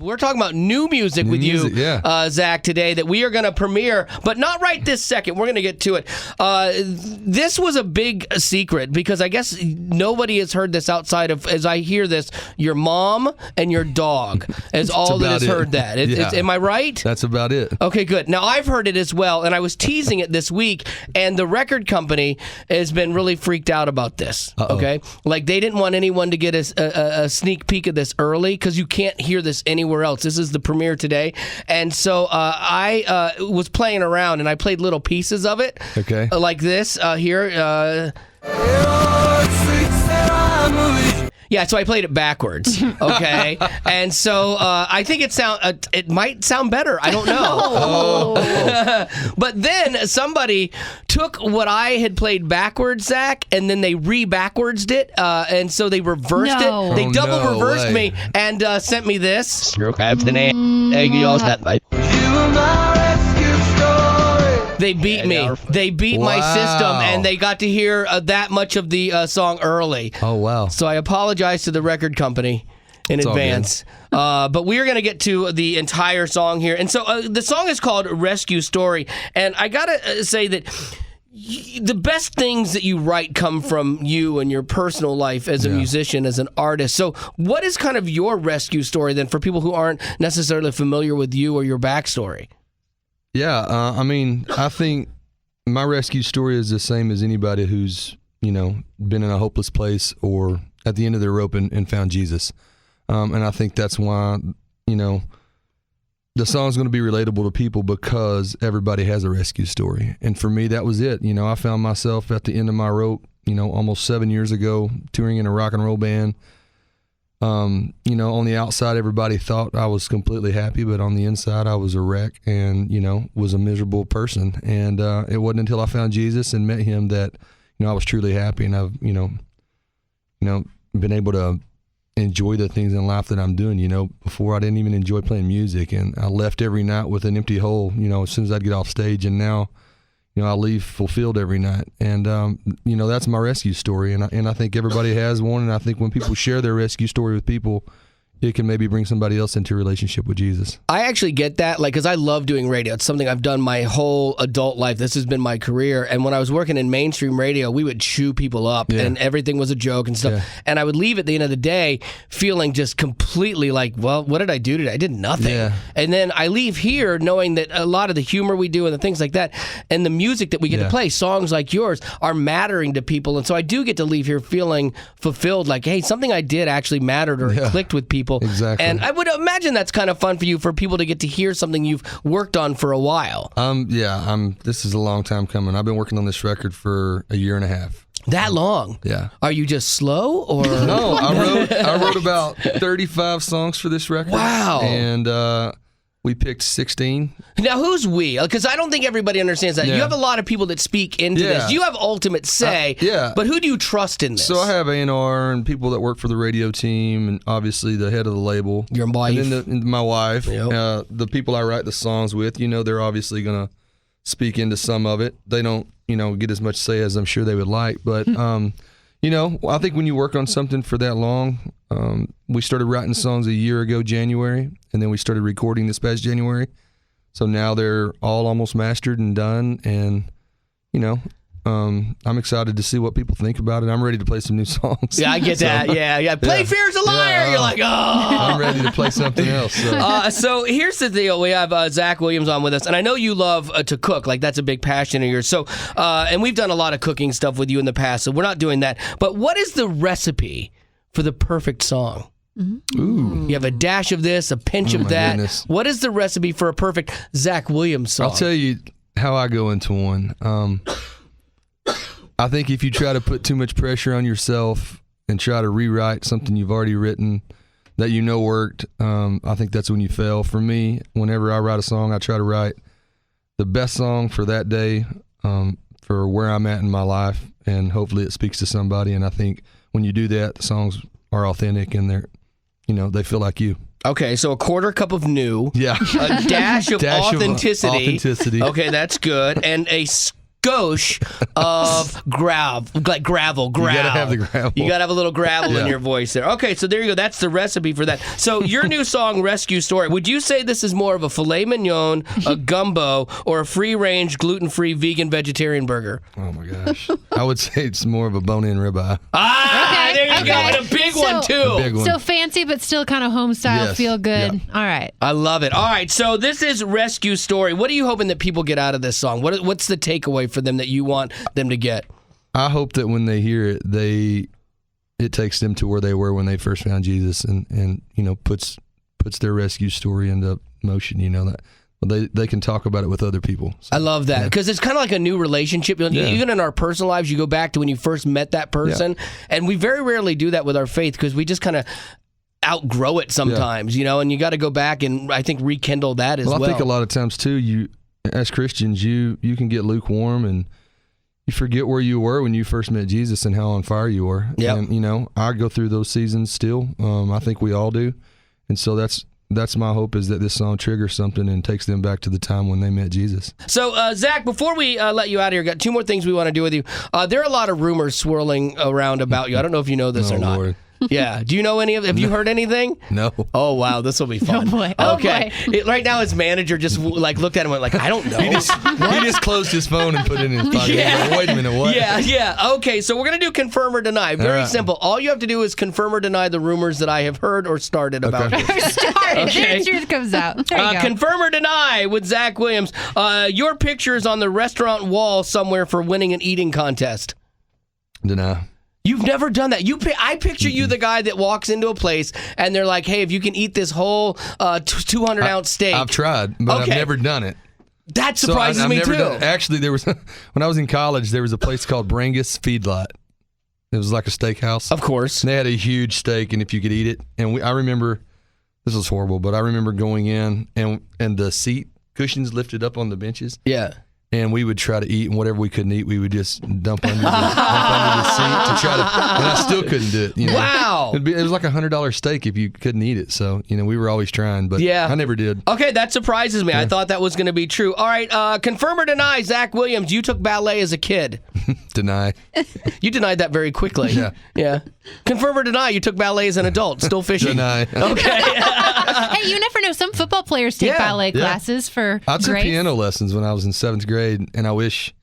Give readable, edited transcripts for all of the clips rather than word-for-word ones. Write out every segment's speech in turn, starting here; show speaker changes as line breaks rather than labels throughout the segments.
We're talking about new music with you, Zach, today that we are going to premiere, but not right this second. We're going to get to it. This was a big secret because I guess nobody has heard this outside of, as I hear this, your mom and your dog is all that has heard that. Am I right?
That's about it.
Okay, good. Now, I've heard it as well, and I was teasing it this week, and the record company has been really freaked out about this, okay? Like, they didn't want anyone to get a sneak peek of this early because you can't hear this anywhere else. This is the premiere today. And so I was playing around, and I played little pieces of it.
Okay.
Like this here. Yeah, so I played it backwards, okay? And so I think it might sound better. I don't know. But then somebody took what I had played backwards, Zach, and then they re-backwardsed it, and so they reversed it. They double reversed me and sent me this. They beat me. They beat my system, and they got to hear that much of the song early.
Oh, wow.
So I apologize to the record company in advance. But we are going to get to the entire song here. And so the song is called Rescue Story. And I got to say that the best things that you write come from you and your personal life as a musician, as an artist. So what is kind of your rescue story then for people who aren't necessarily familiar with you or your backstory?
Yeah, I mean, I think my rescue story is the same as anybody who's, been in a hopeless place or at the end of their rope and found Jesus. And I think that's why, the song's going to be relatable to people because everybody has a rescue story. And for me, that was it. I found myself at the end of my rope, almost 7 years ago, touring in a rock and roll band. On the outside, everybody thought I was completely happy, but on the inside, I was a wreck and, was a miserable person. And it wasn't until I found Jesus and met him that, I was truly happy. And I've, been able to enjoy the things in life that I'm doing. Before I didn't even enjoy playing music, and I left every night with an empty hole, as soon as I'd get off stage. And now, I leave fulfilled every night. And, that's my rescue story. And I think everybody has one. And I think when people share their rescue story with people, it can maybe bring somebody else into a relationship with Jesus.
I actually get that, because I love doing radio. It's something I've done my whole adult life. This has been my career. And when I was working in mainstream radio, we would chew people up, and everything was a joke and stuff. Yeah. And I would leave at the end of the day feeling just completely like, well, what did I do today? I did nothing. Yeah. And then I leave here knowing that a lot of the humor we do and the things like that, and the music that we get to play, songs like yours, are mattering to people. And so I do get to leave here feeling fulfilled, like, hey, something I did actually mattered or clicked with people.
Exactly.
And I would imagine that's kind of fun for you, for people to get to hear something you've worked on for a while.
This is a long time coming. I've been working on this record for a year and a half.
That long?
Yeah.
Are you just slow, or?
No, I wrote about 35 songs for this record.
Wow.
And we picked 16.
Now, who's we? Because I don't think everybody understands that. You have a lot of people that speak into this. You have ultimate say, but who do you trust in this?
So I have A&R and people that work for the radio team, and obviously the head of the label.
Your wife.
And then my wife. Yep. The people I write the songs with, they're obviously going to speak into some of it. They don't, get as much say as I'm sure they would like. But, I think when you work on something for that long, we started writing songs a year ago, January, and then we started recording this past January. So now they're all almost mastered and done, and, I'm excited to see what people think about it. I'm ready to play some new songs.
Yeah, I get that. Yeah. Play Fear's a Liar. You're like, oh.
I'm ready to play something else.
So here's the deal. We have Zach Williams on with us, and I know you love to cook. Like, that's a big passion of yours. So, and we've done a lot of cooking stuff with you in the past, so we're not doing that. But what is the recipe for the perfect song?
Mm-hmm. Ooh.
You have a dash of this, a pinch of that.
Goodness.
What is the recipe for a perfect Zach Williams song?
I'll tell you how I go into one. I think if you try to put too much pressure on yourself and try to rewrite something you've already written that worked, I think that's when you fail. For me, whenever I write a song, I try to write the best song for that day, for where I'm at in my life, and hopefully it speaks to somebody. And I think when you do that, the songs are authentic and they're, they feel like you.
Okay, so a quarter cup of new.
Yeah.
A dash of authenticity.
Authenticity.
Okay, that's good. And a gauche of gravel.
You gotta have the gravel.
You gotta have a little gravel in your voice there. Okay, so there you go. That's the recipe for that. So your new song, Rescue Story, would you say this is more of a filet mignon, a gumbo, or a free-range, gluten-free, vegan, vegetarian burger?
Oh my gosh. I would say it's more of a bone-in ribeye.
There you go. And a big one, too.
A big one.
So fancy, but still kind of home style, feel good.
Yeah.
All right.
I love it. All right, so this is Rescue Story. What are you hoping that people get out of this song? What's the takeaway for them that you want them to get?
I hope that when they hear it, it takes them to where they were when they first found Jesus, and puts their rescue story into motion. That they can talk about it with other people. So,
I love that because it's kind of like a new relationship. Even in our personal lives, you go back to when you first met that person, and we very rarely do that with our faith because we just kind of outgrow it sometimes, and you got to go back and I think rekindle that as well.
I think a lot of times too, you as Christians, you can get lukewarm and you forget where you were when you first met Jesus and how on fire you were.
Yep.
And I go through those seasons still. I think we all do, and so that's my hope, is that this song triggers something and takes them back to the time when they met Jesus.
So, Zach, before we let you out of here, got two more things we want to do with you. There are a lot of rumors swirling around about you. I don't know if you know this or not.
Lord.
Yeah. Do you know any of? Have you heard anything?
No.
Oh wow, this will be fun.
Oh boy.
Okay. Right now, his manager just looked at him and went I don't know.
He just closed his phone and put it in his pocket.
Yeah.
Like, wait a minute, what?
Yeah. Okay, so we're gonna do confirm or deny. Very simple. All you have to do is confirm or deny the rumors that I have heard or started about you.
Then the truth comes out. There you go.
Confirm or deny with Zach Williams. Your picture is on the restaurant wall somewhere for winning an eating contest.
Deny.
You've never done that. I picture you the guy that walks into a place and they're like, hey, if you can eat this whole 200-ounce steak.
I've tried, but I've never done it.
That surprises me, too.
Actually, there was when I was in college, there was a place called Brangus Feedlot. It was like a steakhouse.
Of course.
And they had a huge steak, and if you could eat it. And I remember, this was horrible, but I remember going in, and the seat cushions lifted up on the benches.
Yeah.
And we would try to eat, and whatever we couldn't eat, we would just dump under the seat to try to. And I still couldn't do it.
Wow!
It was like $100 steak if you couldn't eat it. So we were always trying, but I never did.
Okay, that surprises me. I thought that was going to be true. All right, confirm or deny, Zach Williams, you took ballet as a kid.
Deny.
You denied that very quickly. Yeah. Confirm or deny, you took ballet as an adult. Still fishing.
Deny.
Okay.
Hey, you never know. Some football players take ballet classes for
I took
grades.
piano lessons when I was in 7th grade, and I wish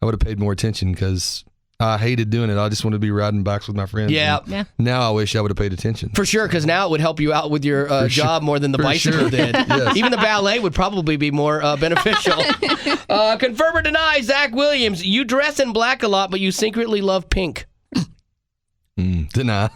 I would have paid more attention because I hated doing it. I just wanted to be riding bikes with my friends.
Yeah.
Now I wish I would have paid attention.
For sure, because now it would help you out with your job more than the bicycle did.
Yes.
Even the ballet would probably be more beneficial. Confirm or deny, Zach Williams, you dress in black a lot, but you secretly love pink.
Deny.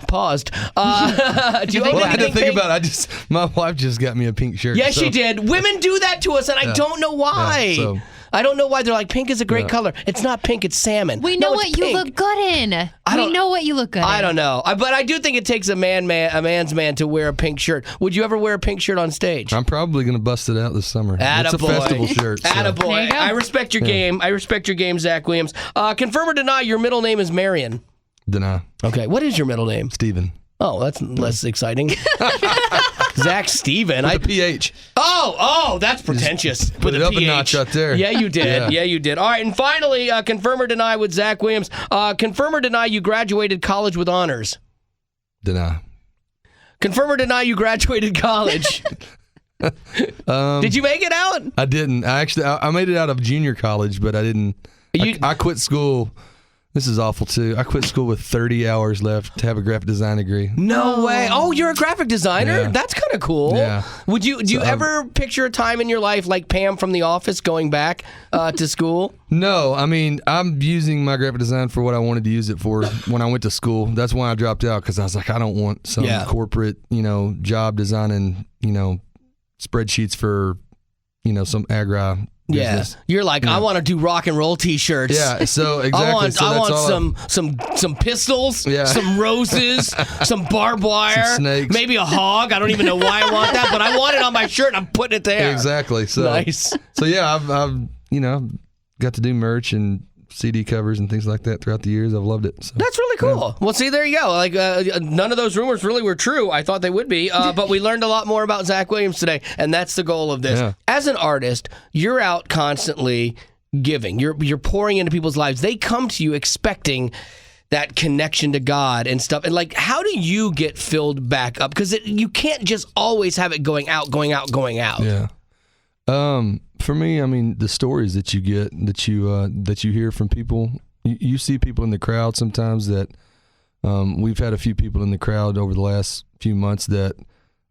Paused. Do you own
I had to
anything
think
pink?
about it. My wife just got me a pink shirt.
Yes,
so.
she did. Women do that to us, and I don't know why.
So.
I don't know why. They're like, pink is a great color. It's not pink, it's salmon.
We know
No,
what
it's
you
pink.
look good in. We know what you look good in.
I don't know. But I do think it takes a man's man to wear a pink shirt. Would you ever wear a pink shirt on stage?
I'm probably going to bust it out this summer. It's a
Attaboy.
festival shirt. So.
There
Attaboy.
you go.
I respect your game. I respect your game, Zach Williams. Confirm or deny, your middle name is Marion.
Deny.
Okay. What is your middle name?
Steven.
Oh, that's less exciting. Zach Steven.
With a PH.
Oh, that's pretentious.
Put
With
it
a
up a
PH.
notch right there.
Yeah, you did.
Yeah.
You did. All right, and finally, confirm or deny with Zach Williams. Confirm or deny you graduated college with honors.
Deny.
Confirm or deny you graduated college. Did you make it out?
I didn't. I made it out of junior college, but I didn't. I quit school. This is awful, too. I quit school with 30 hours left to have a graphic design degree.
No way. Oh, you're a graphic designer?
Yeah.
That's kind of cool.
Yeah.
Do you ever picture a time in your life like Pam from The Office going back to school?
No, I mean, I'm using my graphic design for what I wanted to use it for when I went to school. That's why I dropped out, because I was like, I don't want some corporate, job designing, spreadsheets for, some agri business.
You're like, I want to do rock and roll T-shirts.
Yeah, so exactly.
I want some pistols, some roses, some barbed wire,
some snakes.
maybe a hog. I don't even know why I want that, but I want it on my shirt. I'm putting it there.
Exactly. So
nice.
So yeah, I've got to do merch and CD covers and things like that throughout the years. I've loved it. So.
That's really cool. Well, see, there you go. Like none of those rumors really were true. I thought they would be, but we learned a lot more about Zach Williams today, and that's the goal of this.
Yeah.
As an artist, you're out constantly giving. You're pouring into people's lives. They come to you expecting that connection to God and stuff. And like, how do you get filled back up? Because you can't just always have it going out.
Yeah. For me, I mean, the stories that you get, that you hear from people, you see people in the crowd sometimes that we've had a few people in the crowd over the last few months that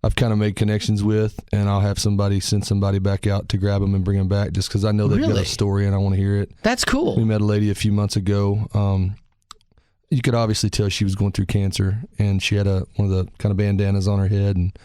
I've kind of made connections with, and I'll have somebody send somebody back out to grab them and bring them back just because I know they've got a story and I want to hear it.
That's cool.
We met a lady a few months ago. You could obviously tell she was going through cancer, and she had one of the kind of bandanas on her head, and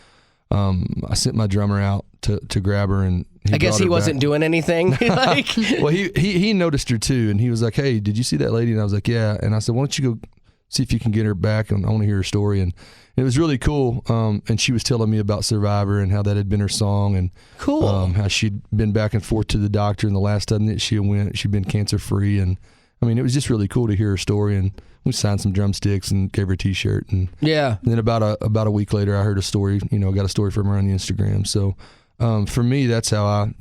I sent my drummer out to grab her, and
I guess he wasn't doing anything. Like,
well, he noticed her too, and he was like, "Hey, did you see that lady?" And I was like, "Yeah." And I said, "Why don't you go see if you can get her back? And I want to hear her story." And it was really cool. And she was telling me about Survivor and how that had been her song, and how she'd been back and forth to the doctor, and the last time that she went, she'd been cancer free. And I mean, it was just really cool to hear her story. And we signed some drumsticks and gave her a T-shirt. And then about a week later, I heard a story. Got a story from her on the Instagram. So for me, that's how I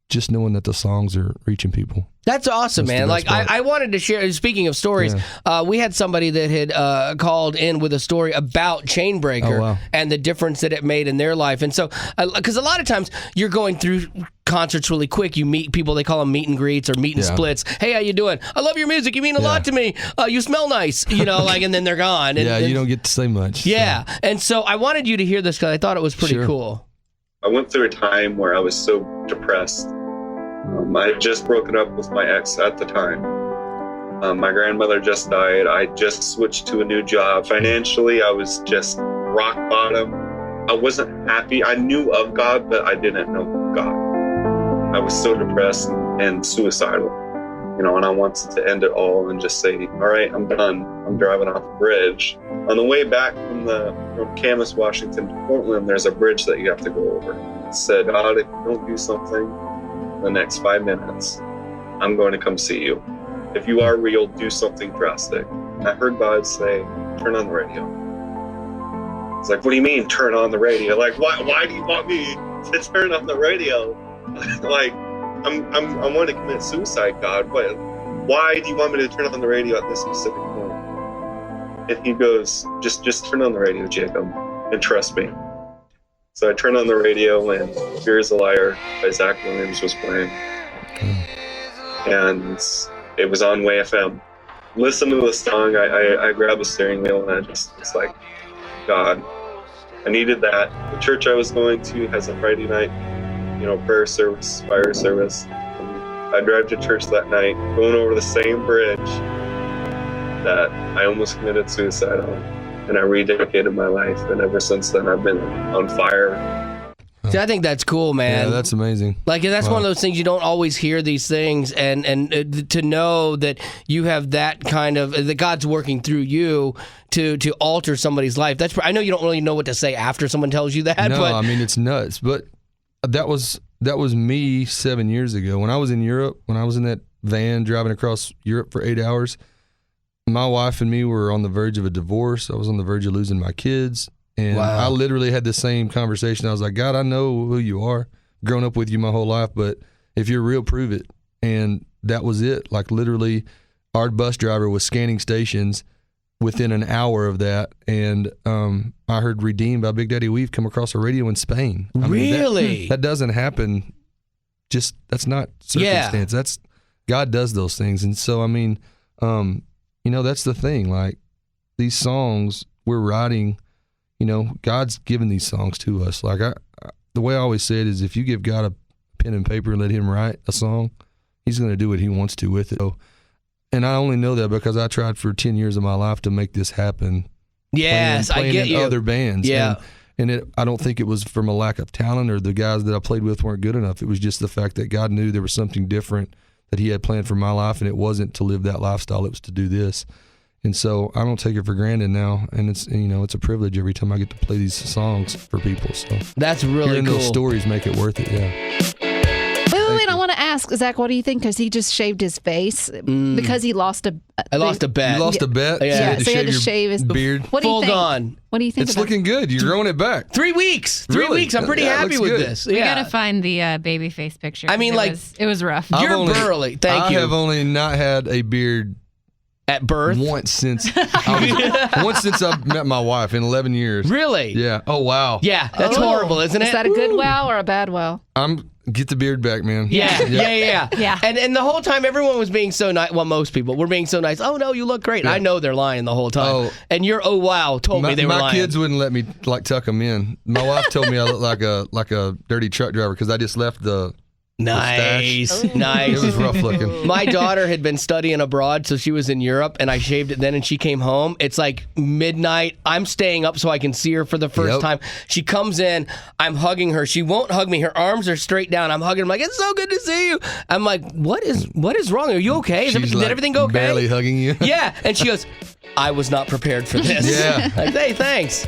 just knowing that the songs are reaching people.
That's awesome, man. Like, I wanted to share, speaking of stories, we had somebody that had called in with a story about Chainbreaker and the difference that it made in their life. And so, because a lot of times you're going through concerts really quick, you meet people, they call them meet and greets or meet and splits. Hey, how you doing? I love your music. You mean a lot to me. You smell nice, and then they're gone. And,
you don't get to say much.
Yeah. So. And so I wanted you to hear this because I thought it was pretty cool.
I went through a time where I was so depressed. I had just broken up with my ex at the time. My grandmother just died. I just switched to a new job. Financially, I was just rock bottom. I wasn't happy. I knew of God, but I didn't know God. I was so depressed and suicidal, and I wanted to end it all and just say, all right, I'm done. I'm driving off a bridge. On the way back from Camas, Washington to Portland, there's a bridge that you have to go over. It said, God, if you don't do something, the next 5 minutes, I'm going to come see you. If you are real, do something drastic. And I heard God say, turn on the radio. It's like, what do you mean, turn on the radio? Like, why do you want me to turn on the radio? Like, I want to commit suicide, God, but why do you want me to turn on the radio at this specific point? And he goes, just turn on the radio, Jacob, and trust me. So I turned on the radio, and Fear is a Liar by Zach Williams was playing. And it was on Way FM. Listen to the song, I grabbed the steering wheel, and it's like, God, I needed that. The church I was going to has a Friday night, prayer service, fire service. And I drive to church that night, going over the same bridge that I almost committed suicide on. And I rededicated my life, and ever since then, I've been on fire.
See, I think that's cool, man.
Yeah, that's amazing.
Like, that's one of those things, you don't always hear these things, and to know that you have that kind of, that God's working through you to alter somebody's life. I know you don't really know what to say after someone tells you that.
No,
but
I mean, it's nuts. But that was me 7 years ago. When I was in Europe, when I was in that van driving across Europe for 8 hours, my wife and me were on the verge of a divorce. I was on the verge of losing my kids. And I literally had the same conversation. I was like, God, I know who you are. Grown up with you my whole life, but if you're real, prove it. And that was it. Like, literally, our bus driver was scanning stations within an hour of that. And I heard Redeemed by Big Daddy Weave come across the radio in Spain. I mean,
really?
that doesn't happen. That's not circumstance. That's God does those things. And so, I mean, that's the thing. Like, these songs we're writing, God's given these songs to us. Like, the way I always say it is, if you give God a pen and paper and let him write a song, he's going to do what he wants to with it. So, and I only know that because I tried for 10 years of my life to make this happen.
Yes,
playing
I get
in
you.
other bands.
Yeah.
And I don't think it was from a lack of talent or the guys that I played with weren't good enough. It was just the fact that God knew there was something different that he had planned for my life, and it wasn't to live that lifestyle, it was to do this. And so I don't take it for granted now, and it's it's a privilege every time I get to play these songs for people. So
that's really
hearing
cool.
those stories make it worth it. Yeah.
Wait, I want to
ask, Zach, what do you think? Because he just shaved his face because he lost a...
I lost a bet.
You lost a bet?
Yeah,
so
he had to shave his
beard?
What do you
Full
think?
gone.
What do you think
It's
about
looking good. You're growing it back.
3 weeks. 3
Really?
weeks. I'm pretty
Yeah, it
happy
looks
with
good.
this.
We
Yeah.
gotta find the baby face picture.
I mean,
it was rough.
You're burly. Thank you.
I have only not had a beard
at birth?
Once since I've met my wife in 11 years.
Really?
Yeah. Oh, wow.
Yeah, that's horrible, isn't it?
Is that a good wow or a bad wow?
Get the beard back, man.
Yeah.
Yeah.
And the whole time, everyone was being so nice. Well, most people were being so nice. Oh, no, you look great.
Yeah.
I know they're lying the whole time.
Oh.
And your oh, wow told me they were lying.
My kids wouldn't let me tuck them in. My wife told me I look like a dirty truck driver because I just left the
Nice.
It was rough looking.
My daughter had been studying abroad, so she was in Europe, and I shaved it then, and she came home. It's like midnight. I'm staying up so I can see her for the first time. She comes in. I'm hugging her. She won't hug me. Her arms are straight down. I'm hugging her. I'm like, it's so good to see you. I'm like, what is wrong? Are you okay? Did everything go okay?
Barely hugging you.
Yeah. And she goes, I was not prepared for this.
Yeah.
Like, hey, thanks.